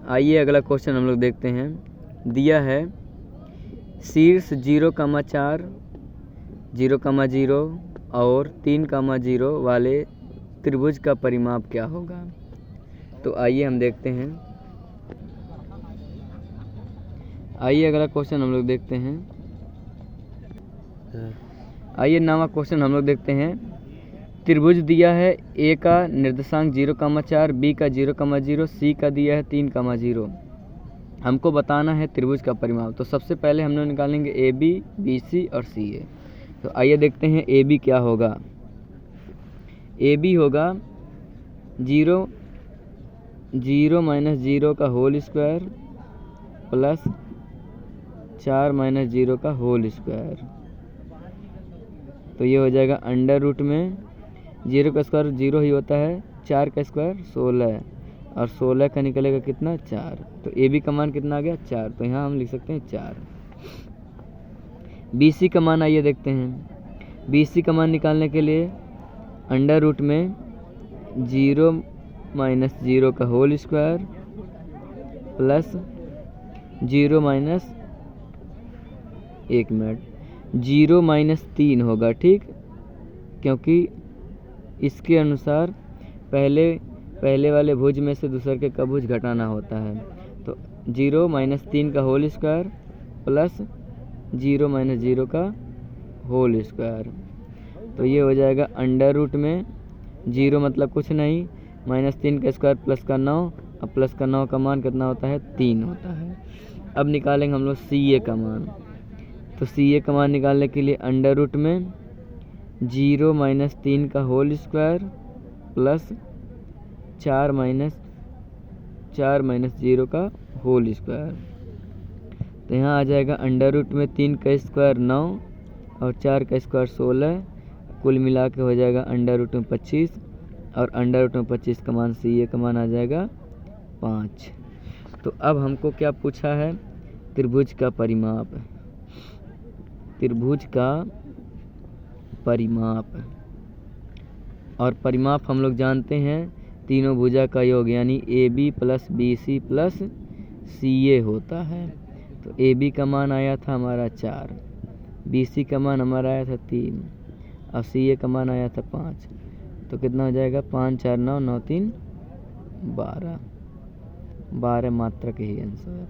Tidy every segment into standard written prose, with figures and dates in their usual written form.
आइए अगला क्वेश्चन हम लोग देखते हैं। दिया है शीर्ष 0,4 0,0 और 3,0 वाले त्रिभुज का परिमाप क्या होगा। तो आइए हम देखते हैं। आइए अगला क्वेश्चन हम लोग देखते हैं। आइए नवा क्वेश्चन हम लोग देखते हैं। त्रिभुज दिया है ए का निर्देशांक 0,4, बी का 0,0, सी का दिया है 3,0। हमको बताना है त्रिभुज का परिमाप। तो सबसे पहले हम लोग निकालेंगे ए बी, बी सी और सी ए। तो आइए देखते हैं ए बी क्या होगा। ए बी होगा 0 0 - 0 का होल स्क्वायर प्लस 4 - 0 का होल स्क्वायर। तो ये हो जाएगा अंडर रूट में 0 का स्क्वायर 0 ही होता है, 4 का स्क्वायर 16 और 16 का निकलेगा कितना 4। तो ए बी का मान कितना आ गया 4। तो यहाँ हम लिख सकते हैं 4। बी सी का मान आइए देखते हैं। बी सी का मान निकालने के लिए अंडर रूट में 0 - 0 का होल स्क्वायर प्लस 0 - 1 मिनट 0 - 3 होगा, ठीक, क्योंकि इसके अनुसार पहले वाले भुज में से दूसरे के का भुज घटाना होता है। तो 0 - 3 का होल स्क्वायर प्लस 0 - 0 का होल स्क्वायर। तो ये हो जाएगा अंडर रूट में 0 मतलब कुछ नहीं, -3 का स्क्वायर प्लस का 9 और प्लस का 9 का मान कितना होता है 3 होता है। अब निकालेंगे हम लोग सी ए का मान। तो सी ए का मान निकालने के लिए अंडर रूट में 0 - 3 का होल स्क्वायर प्लस 4 - 0 का होल स्क्वायर। तो यहाँ आ जाएगा अंडर रूट में 3 का स्क्वायर 9 और 4 का स्क्वायर 16, कुल मिला के हो जाएगा अंडर रूट में 25 और अंडर रूट में 25 का मान सी ए का मान आ जाएगा 5। तो अब हमको क्या पूछा है, त्रिभुज का परिमाप। त्रिभुज का परिमाप और परिमाप हम लोग जानते हैं तीनों भुजा का योग, यानी A B plus B C plus C A होता है। तो ए बी का मान आया था हमारा 4, बी सी का मान हमारा आया था 3 और सी ए का मान आया था 5। तो कितना हो जाएगा 5 4 9 9 3 12 12 मात्रक ही आंसर।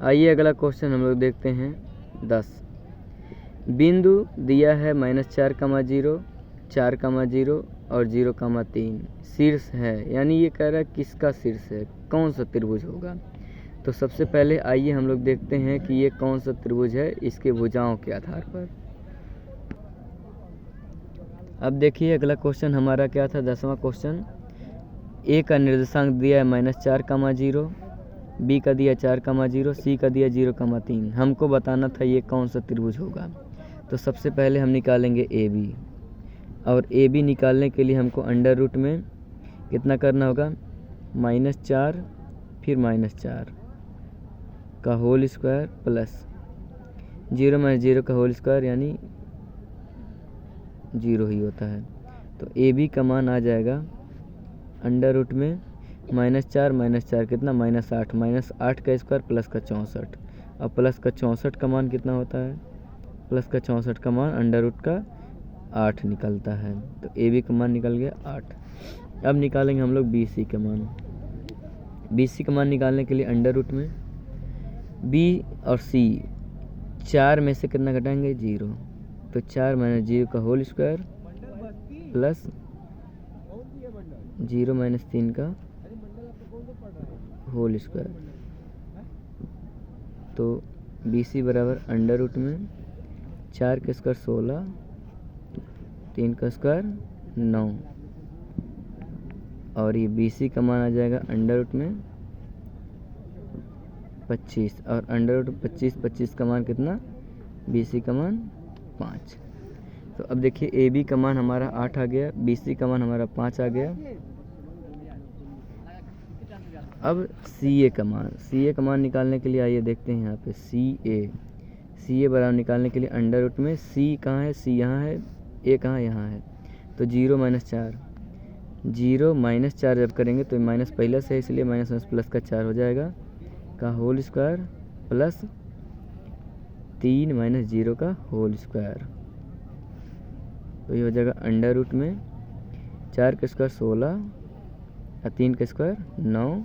आइए अगला क्वेश्चन हम लोग देखते हैं 10। बिंदु दिया है -4,0 4,0 और 0,3 शीर्ष है, यानी ये कह रहा है किसका शीर्ष है, कौन सा त्रिभुज होगा। तो सबसे पहले आइए हम लोग देखते हैं कि ये कौन सा त्रिभुज है इसके भुजाओं के आधार पर। अब देखिए अगला क्वेश्चन हमारा क्या था, 10वां क्वेश्चन। ए का निर्देशांक दिया है -4,0, बी का दिया 4,0, सी का दिया 0,3। हमको बताना था ये कौन सा त्रिभुज होगा। तो सबसे पहले हम निकालेंगे ए बी, और ए बी निकालने के लिए हमको अंडर रूट में कितना करना होगा -4 फिर -4 का होल स्क्वायर प्लस 0 - 0 का होल स्क्वायर, यानी 0 ही होता है। तो ए बी का मान आ जाएगा अंडर रूट में -4 -4 कितना -8 -8 का स्क्वायर प्लस का 64 और प्लस का 64 का मान कितना होता है, प्लस का 64 का मान अंडर रूट का 8 निकलता है। तो ए बी का मान निकल गया 8। अब निकालेंगे हम लोग बी सी का मान। बी सी का मान निकालने के लिए अंडर रूट में बी और सी 4 में से कितना घटाएंगे 0। तो 4 - 0 का होल स्क्वायर प्लस 0 - 3 का होल स्क्वायर। तो बी सी बराबर अंडर रूट में 4 का स्क्वायर 16, 3 का स्क्वायर 9 और ये बी सी का मान आ जाएगा अंडर रूट में 25 और अंडर रूट 25 का मान कितना, बी सी का मान 5। तो अब देखिए ए बी का मान हमारा 8 आ गया, बी सी का मान हमारा 5 आ गया। अब सी ए का मान निकालने के लिए आइए देखते हैं यहाँ पे सी ए बराबर निकालने के लिए अंडर रूट में सी कहाँ है, सी यहाँ है, ए कहाँ यहाँ है। तो 0 - 4 0 माइनस 4 जब करेंगे तो माइनस पहले से है, इसलिए माइनस माइनस प्लस का 4 हो जाएगा का होल स्क्वायर प्लस 3 माइनस 0 का होल स्क्वायर। तो ये हो जाएगा अंडर रूट में 4 का स्क्वायर 16 और 3 का स्क्वायर 9,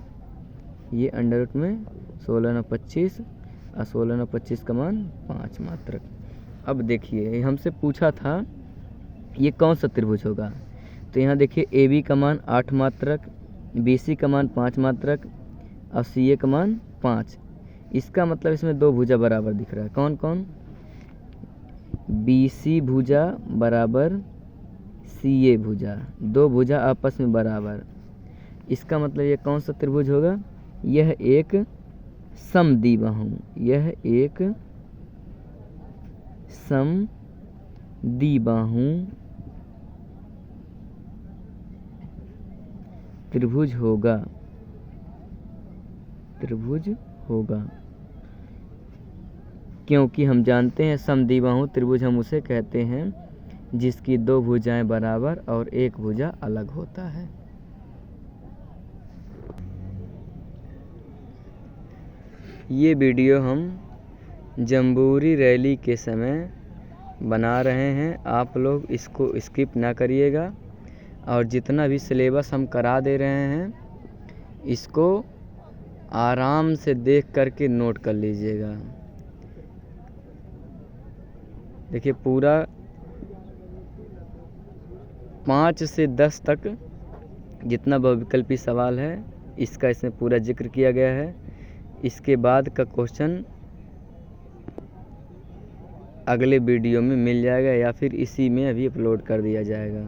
ये अंडर रूट में 16 9 25 और 16 9 25 का मान 5 मात्रक। अब देखिए हमसे पूछा था ये कौन सा त्रिभुज होगा, तो यहाँ देखिए ए बी का मान 8 मात्रक, बी सी का मान 5 मात्रक और सी ए का मान 5। इसका मतलब इसमें दो भुजा बराबर दिख रहा है। कौन कौन? बी सी भुजा बराबर सी ए भुजा, दो भुजा आपस में बराबर। इसका मतलब ये कौन सा त्रिभुज होगा? यह एक समद्विबाहु, यह एक समद्विबाहु त्रिभुज होगा, त्रिभुज होगा। क्योंकि हम जानते हैं समद्विबाहु त्रिभुज हम उसे कहते हैं जिसकी दो भुजाएं बराबर और एक भुजा अलग होता है। ये वीडियो हम जम्बूरी रैली के समय बना रहे हैं, आप लोग इसको स्किप ना करिएगा और जितना भी सिलेबस हम करा दे रहे हैं इसको आराम से देख करके नोट कर लीजिएगा। देखिए पूरा 5 से 10 तक जितना बहुविकल्पी सवाल है इसका इसमें पूरा जिक्र किया गया है। इसके बाद का क्वेश्चन अगले वीडियो में मिल जाएगा या फिर इसी में अभी अपलोड कर दिया जाएगा।